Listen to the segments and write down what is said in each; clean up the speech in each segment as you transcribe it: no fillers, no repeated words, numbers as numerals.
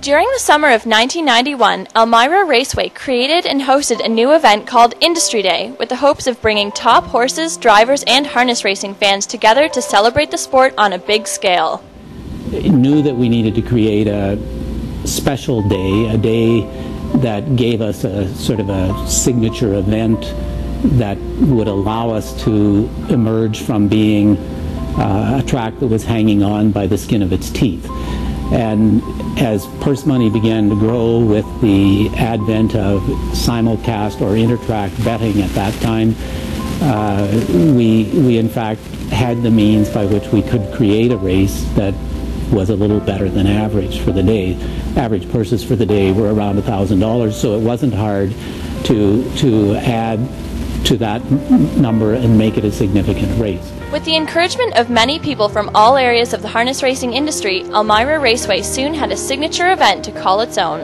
During the summer of 1991, Elmira Raceway created and hosted a new event called Industry Day with the hopes of bringing top horses, drivers, and harness racing fans together to celebrate the sport on a big scale. I knew that we needed to create a special day, a day that gave us a sort of a signature event that would allow us to emerge from being a track that was hanging on by the skin of its teeth. And as purse money began to grow with the advent of simulcast or intertrack betting at that time, we in fact had the means by which we could create a race that was a little better than average for the day. Average purses for the day were around $1,000, so it wasn't hard to add to that number and make it a significant race. With the encouragement of many people from all areas of the harness racing industry, Elmira Raceway soon had a signature event to call its own.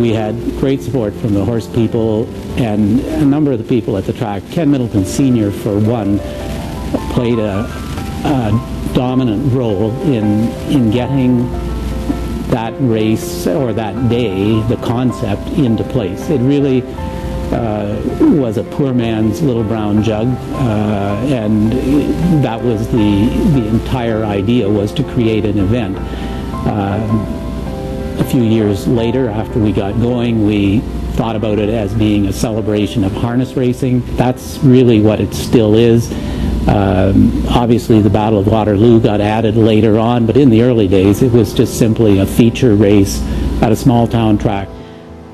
We had great support from the horse people and a number of the people at the track. Ken Middleton Sr., for one, played a dominant role in getting that race or that day, the concept, into place. It really was a poor man's little brown jug, and that was the entire idea, was to create an event. A few years later, after we got going, we thought about it as being a celebration of harness racing. That's really what it still is. Obviously the Battle of Waterloo got added later on, but in the early days it was just simply a feature race at a small town track.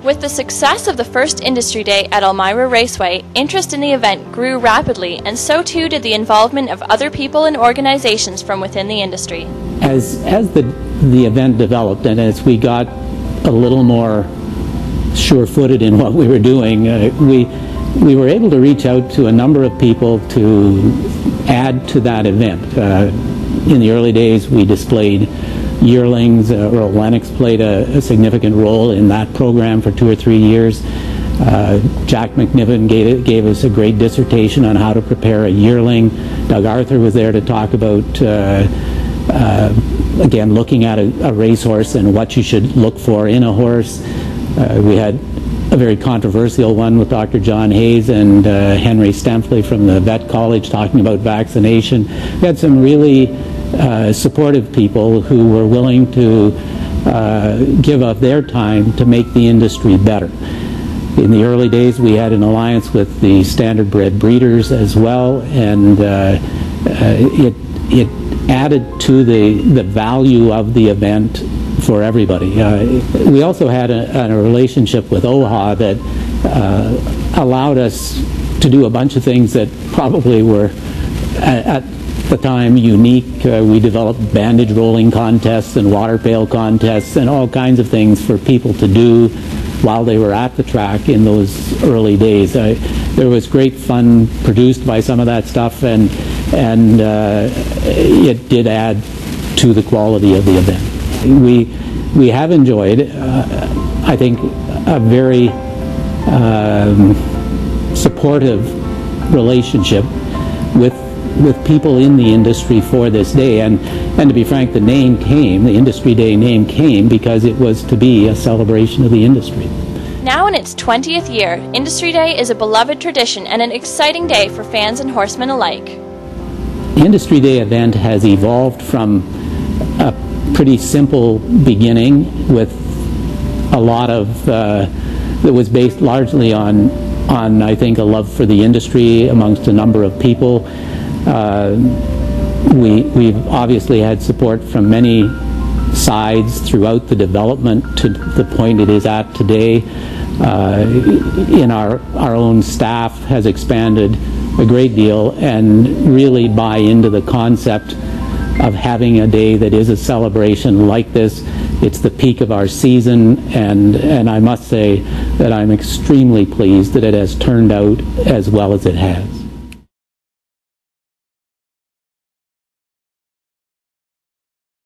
With the success of the first Industry Day at Elmira Raceway, interest in the event grew rapidly, and so too did the involvement of other people and organizations from within the industry. As the event developed, and as we got a little more sure-footed in what we were doing, we were able to reach out to a number of people to add to that event. In the early days, we displayed yearlings. Earl Lennox played a significant role in that program for 2 or 3 years. Jack McNiven gave us a great dissertation on how to prepare a yearling. Doug Arthur was there to talk about, again, looking at a racehorse and what you should look for in a horse. We had a very controversial one with Dr. John Hayes and Henry Stempley from the Vet College talking about vaccination. We had some really supportive people who were willing to give up their time to make the industry better. In the early days, we had an alliance with the Standard Bred Breeders as well, and it added to the value of the event for everybody. We also had a relationship with OHA that allowed us to do a bunch of things that probably were at the time unique. We developed bandage rolling contests and water pail contests and all kinds of things for people to do while they were at the track in those early days. There was great fun produced by some of that stuff, and it did add to the quality of the event. We have enjoyed, I think, a very supportive relationship with people in the industry for this day, and to be frank, the Industry Day name came because it was to be a celebration of the industry. Now in its 20th year, Industry Day is a beloved tradition and an exciting day for fans and horsemen alike. The Industry Day event has evolved from a pretty simple beginning with a lot of that was based largely on I think a love for the industry amongst a number of people. We've obviously had support from many sides throughout the development to the point it is at today. In our own staff has expanded a great deal and really buy into the concept of having a day that is a celebration like this. It's the peak of our season, and I must say that I'm extremely pleased that it has turned out as well as it has.